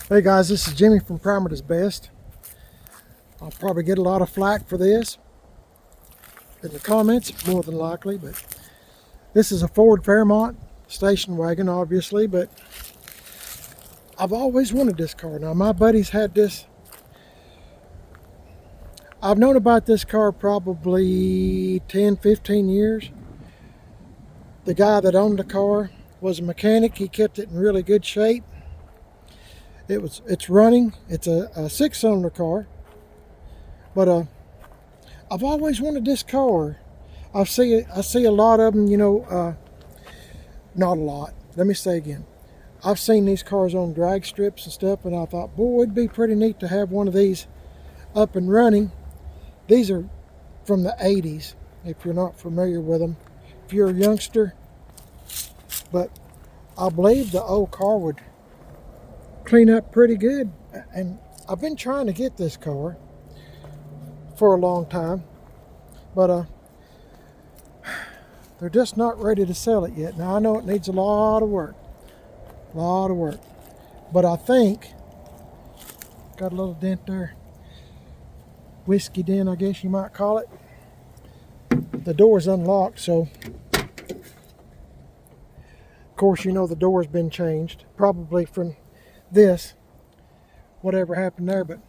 Hey guys, this is Jimmy from Primer is Best. I'll probably get a lot of flack for this in the comments, more than likely, but this is a Ford Fairmont station wagon, obviously, but I've always wanted this car. Now, my buddies had this. I've known about this car probably 10, 15 years. The guy that owned the car was a mechanic. He kept it in really good shape. It's running. It's a 6-cylinder car, but I've always wanted this car. I see a lot of them, not a lot. Let me say again. I've seen these cars on drag strips and stuff, and I thought, boy, it'd be pretty neat to have one of these up and running. These are from the 80s, if you're not familiar with them, if you're a youngster. But I believe the old car would clean up pretty good, and I've been trying to get this car for a long time, but they're just not ready to sell it yet. Now I know it needs a lot of work, but I think got a little dent there, whiskey dent, I guess you might call it. The door's unlocked, so of course you know the door's been changed, probably from this, whatever happened there. But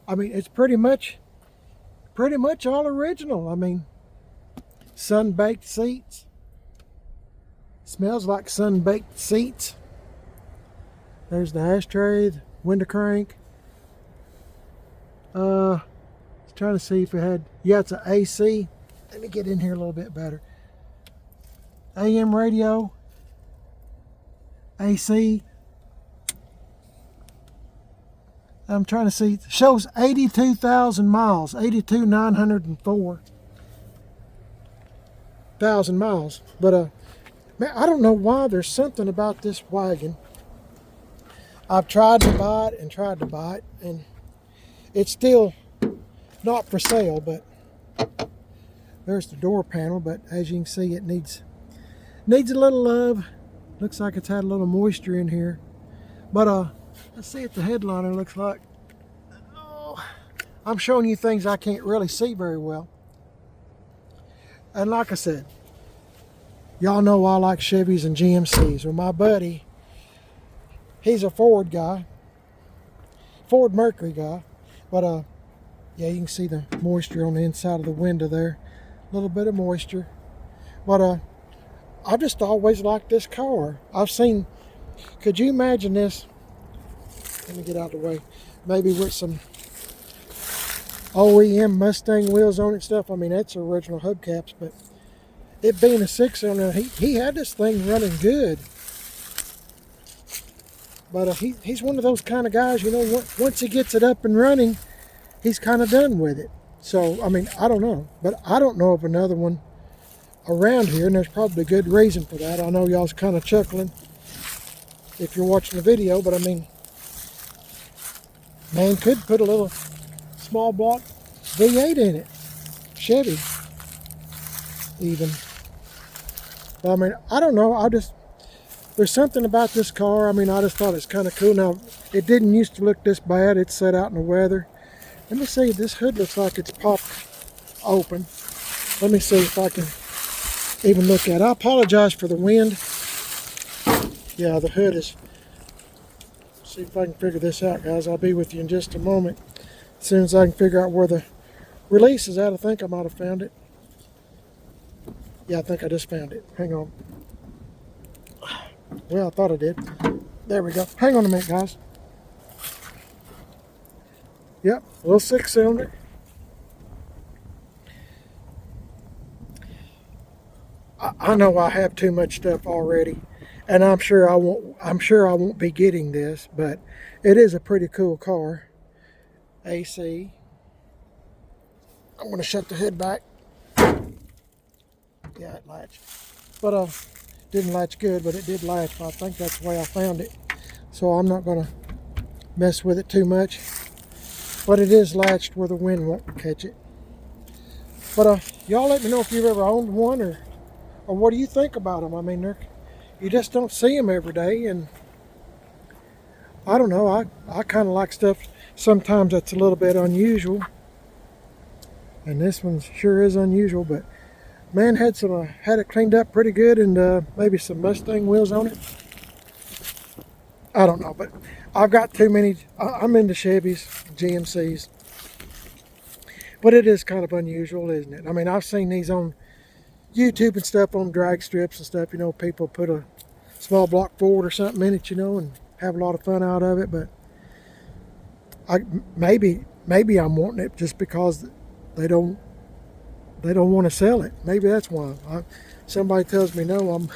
I mean, it's pretty much all original. I mean, sun-baked seats, smells like sun-baked seats. There's the ashtray, the window crank. I was trying to see if it had, yeah, it's an AC. Let me get in here a little bit better. AM radio, AC. I'm trying to see, it shows 82,000 miles, 82,904,000 miles. But man, I don't know why. There's something about this wagon. I've tried to buy it, and it's still not for sale. But there's the door panel. But as you can see, it needs a little love. Looks like it's had a little moisture in here. But let's see what the headliner looks like. Oh, I'm showing you things I can't really see very well. And like I said, y'all know I like Chevys and GMCs. Well, my buddy, he's a Ford guy, Ford Mercury guy. But yeah, you can see the moisture on the inside of the window there. A little bit of moisture. But I've just always liked this car. I've seen, could you imagine this? Let me get out of the way. Maybe with some OEM Mustang wheels on it and stuff. I mean, that's original hubcaps, but it being a 6-cylinder, he had this thing running good. But he's one of those kind of guys, once he gets it up and running, he's kind of done with it. So, I mean, I don't know. But I don't know of another one around here, and there's probably a good reason for that. I know y'all's kind of chuckling if you're watching the video, but I mean, man could put a little small block V8 in it. Chevy, even. But I mean, I don't know. There's something about this car. I mean, I just thought it's kind of cool. Now, it didn't used to look this bad. It's set out in the weather. Let me see. This hood looks like it's popped open. Let me see if I can even look at it. I apologize for the wind. Yeah, the hood is. See if I can figure this out, guys. I'll be with you in just a moment. As soon as I can figure out where the release is at, I think I might have found it. Yeah, I think I just found it. Hang on. Well, I thought I did. There we go. Hang on a minute, guys. Yep, a little 6-cylinder. I know I have too much stuff already, and I'm sure I won't be getting this, but it is a pretty cool car. AC. I'm going to shut the hood back. Yeah, it latched. But didn't latch good, but it did latch. I think that's the way I found it. So I'm not going to mess with it too much. But it is latched where the wind won't catch it. But y'all let me know if you've ever owned one, or what do you think about them? I mean, you just don't see them every day, and I don't know. I kind of like stuff sometimes that's a little bit unusual. And this one sure is unusual, but man had it cleaned up pretty good, and maybe some Mustang wheels on it. I don't know, but I've got too many. I'm into Chevys, GMCs, but it is kind of unusual, isn't it? I mean, I've seen these on YouTube and stuff, on drag strips and stuff. You know, people put a small block Ford or something in it, you know, and have a lot of fun out of it. But maybe I'm wanting it just because they don't want to sell it. Maybe that's why. Somebody tells me no.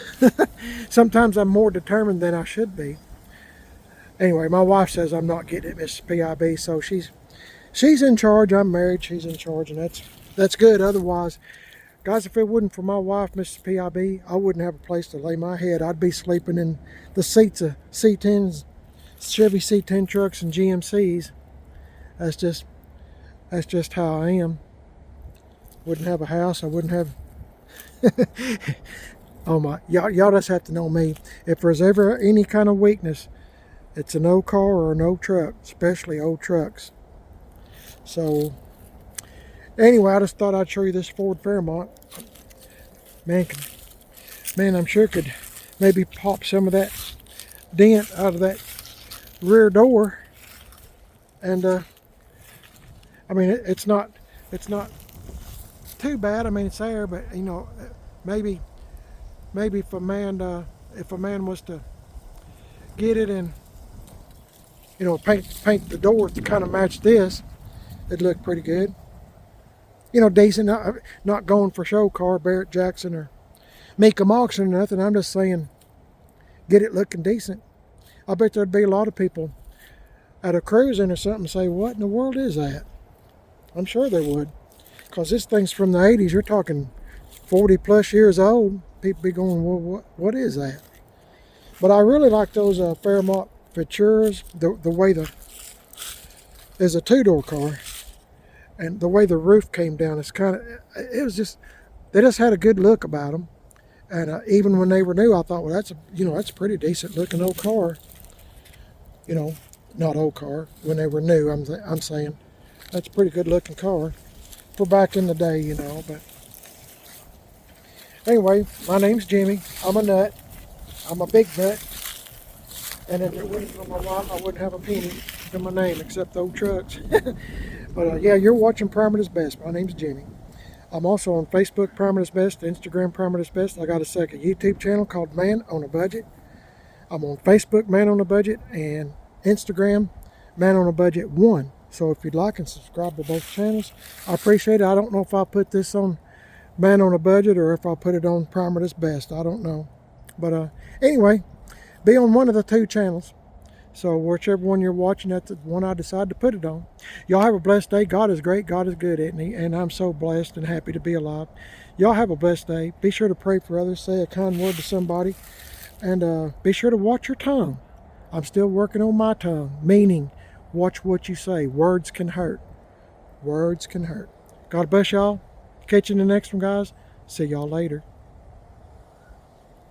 Sometimes I'm more determined than I should be. Anyway, my wife says I'm not getting it, Mrs. PIB, so she's in charge. I'm married, she's in charge, and that's good. Otherwise, guys, if it wasn't for my wife, Mrs. PIB, I wouldn't have a place to lay my head. I'd be sleeping in the seats of C10s, Chevy C10 trucks and GMCs. That's just how I am. Wouldn't have a house. I wouldn't have. Oh my! Y'all just have to know me. If there's ever any kind of weakness, it's an old car or an old truck, especially old trucks. So anyway, I just thought I'd show you this Ford Fairmont. Man, I'm sure could maybe pop some of that dent out of that rear door. And I mean, it's not too bad. I mean, it's there, but you know, maybe if a man was to get it and, you know, paint the door to kind of match this, it'd look pretty good. You know, decent. Not going for show car, Barrett Jackson or Mika Moxon or nothing. I'm just saying, get it looking decent. I bet there'd be a lot of people at a cruising or something say, what in the world is that? I'm sure they would. Because this thing's from the 80s. You're talking 40 plus years old. People be going, well, what is that? But I really like those Fairmont Futuras. The way there's a two-door car. And the way the roof came down, it was just, they just had a good look about them. And even when they were new, I thought, well, that's a pretty decent looking old car. You know, not old car. When they were new, I'm saying that's a pretty good looking car for back in the day, you know. But anyway, my name's Jimmy. I'm a nut. I'm a big nut. And if it wasn't for my wife, I wouldn't have a penny to my name except old trucks. But yeah, you're watching Primer's Best. My name's Jimmy. I'm also on Facebook, Primer's Best, Instagram, Primer's Best. I got a second YouTube channel called Man on a Budget. I'm on Facebook, Man on a Budget, and Instagram, Man on a Budget 1. So if you'd like and subscribe to both channels, I appreciate it. I don't know if I'll put this on Man on a Budget or if I'll put it on Primer's Best. I don't know. But anyway, be on one of the two channels. So whichever one you're watching, that's the one I decide to put it on. Y'all have a blessed day. God is great. God is good, isn't he? And I'm so blessed and happy to be alive. Y'all have a blessed day. Be sure to pray for others. Say a kind word to somebody. And be sure to watch your tongue. I'm still working on my tongue. Meaning, watch what you say. Words can hurt. Words can hurt. God bless y'all. Catch you in the next one, guys. See y'all later.